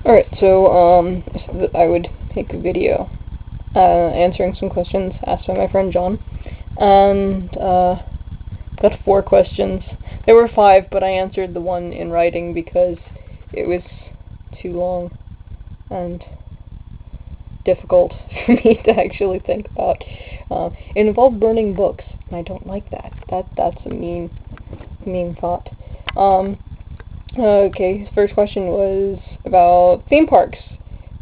Alright, so, I said that I would make a video, answering some questions asked by my friend John, and, got 4 questions. There were 5, but I answered the one in writing because it was too long and difficult for me to actually think about. It involved burning books, and I don't like that. That's a mean thought. Okay, his first question was about theme parks,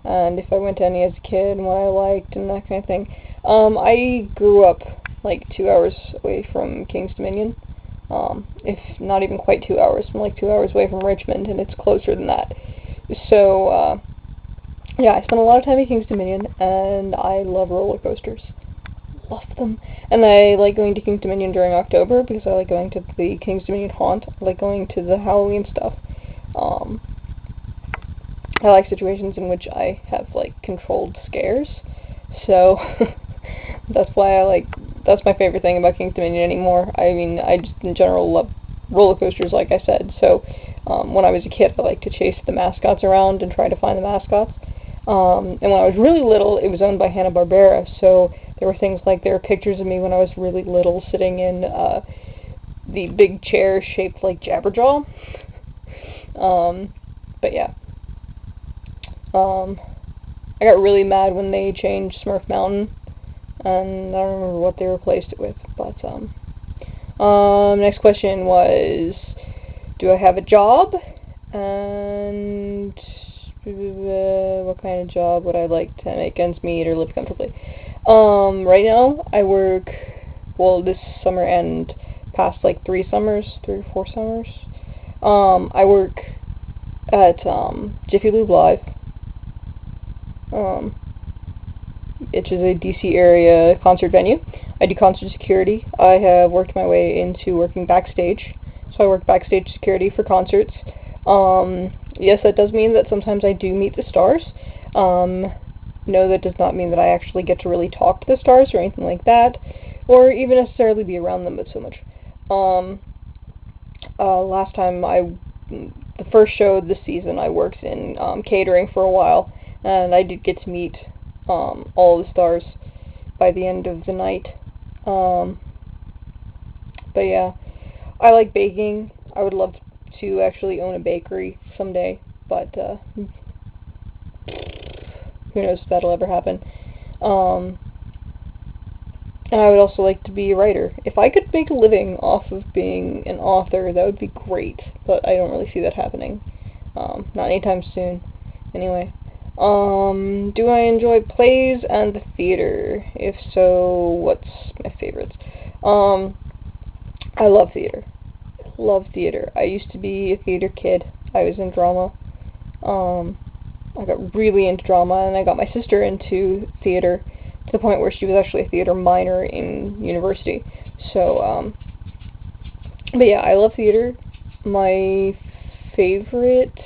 and if I went to any as a kid, and what I liked, and that kind of thing. I grew up like 2 hours away from King's Dominion, if not even quite 2 hours. I'm like 2 hours away from Richmond, and it's closer than that. So, yeah, I spent a lot of time at King's Dominion, and I love roller coasters. Love them. And I like going to King's Dominion during October because I like going to the King's Dominion haunt. I like going to the Halloween stuff. I like situations in which I have like controlled scares. So that's why that's my favorite thing about King's Dominion anymore. I mean, I just in general love roller coasters, like I said. So when I was a kid, I liked to chase the mascots around and try to find the mascots. And when I was really little, it was owned by Hanna-Barbera, so there were things like there were pictures of me when I was really little sitting in the big chair shaped like Jabberjaw. But yeah. I got really mad when they changed Smurf Mountain, and I don't remember what they replaced it with, but next question was, do I have a job? And what kind of job would I like to make ends meet or live comfortably? Right now, I work, well, this summer and past, like, 3 or 4 summers, I work at, Jiffy Lube Live, which is a DC area concert venue. I do concert security. I have worked my way into working backstage, so I work backstage security for concerts. Yes, that does mean that sometimes I do meet the stars. No, that does not mean that I actually get to really talk to the stars or anything like that, or even necessarily be around them, but so much. Last time the first show this season, I worked in catering for a while, and I did get to meet all the stars by the end of the night. But yeah, I like baking. I would love to actually own a bakery someday, but who knows if that'll ever happen. And I would also like to be a writer. If I could make a living off of being an author, that would be great, but I don't really see that happening. Not anytime soon. Anyway. Do I enjoy plays and the theater? If so, what's my favorites? I love theater. Love theater. I used to be a theater kid. I was in drama. I got really into drama, and I got my sister into theater to the point where she was actually a theater minor in university. So, but yeah, I love theater. My favorite...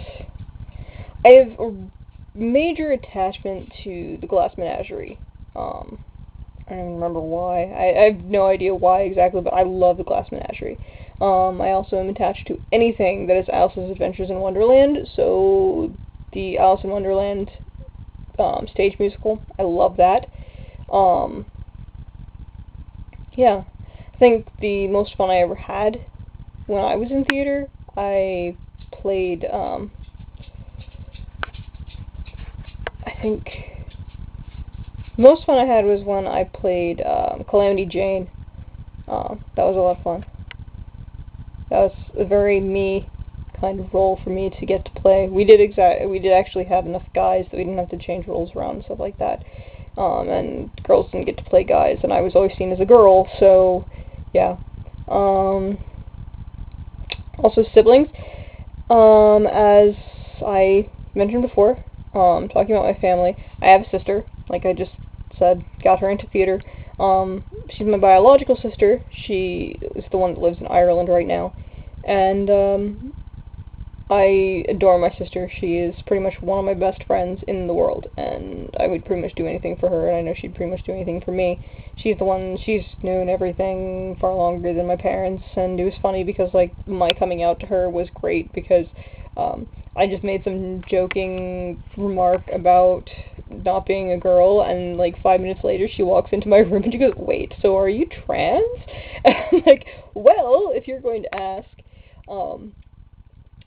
I have a major attachment to the Glass Menagerie. I don't remember why. I have no idea why exactly, but I love the Glass Menagerie. I also am attached to anything that is Alice's Adventures in Wonderland, so the Alice in Wonderland stage musical, I love that. Yeah, I think the most fun I ever had when I was in theater, I played, I think the most fun I had was when I played Calamity Jane. That was a lot of fun. That was a very me kind of role for me to get to play. We did actually have enough guys that we didn't have to change roles around and stuff like that. And girls didn't get to play guys, and I was always seen as a girl, so yeah. Also siblings. As I mentioned before, talking about my family, I have a sister, like I just said, got her into theater. She's my biological sister. She is the one that lives in Ireland right now, and I adore my sister. She is pretty much one of my best friends in the world, and I would pretty much do anything for her, and I know she'd pretty much do anything for me. She's known everything far longer than my parents, and it was funny because, like, my coming out to her was great because I just made some joking remark about not being a girl, and like 5 minutes later she walks into my room and she goes, "Wait, so are you trans?" And I'm like, "Well, if you're going to ask."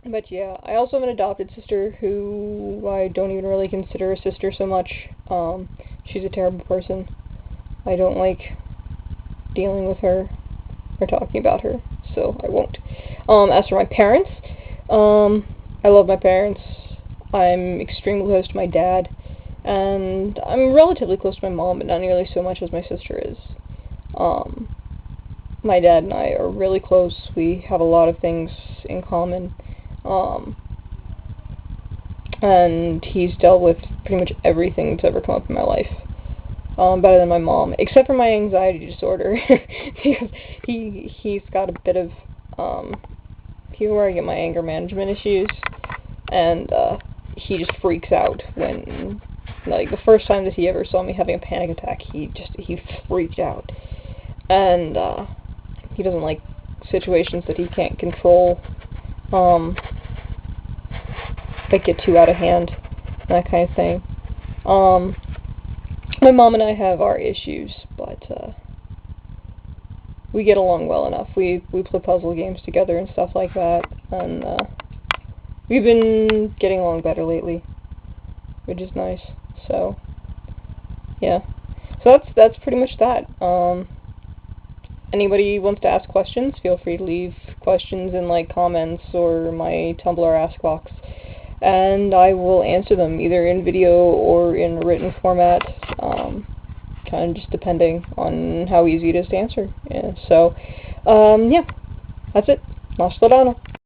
But yeah, I also have an adopted sister who I don't even really consider a sister so much. She's a terrible person. I don't like dealing with her or talking about her, so I won't. As for my parents, I love my parents. I'm extremely close to my dad, and I'm relatively close to my mom, but not nearly so much as my sister is. My dad and I are really close. We have a lot of things in common. And he's dealt with pretty much everything that's ever come up in my life. Better than my mom, except for my anxiety disorder. Because he's got a bit of, here's where I get my anger management issues, and, he just freaks out when, like, the first time that he ever saw me having a panic attack, he freaked out. And, he doesn't like situations that he can't control, that get too out of hand, that kind of thing. My mom and I have our issues, but, we get along well enough. We play puzzle games together and stuff like that, and, we've been getting along better lately, which is nice. So, yeah. So that's pretty much that. Anybody wants to ask questions, feel free to leave questions in, like, comments or my Tumblr Ask box, and I will answer them either in video or in written format, kind of just depending on how easy it is to answer. Yeah, so, yeah, that's it. Naschledaano.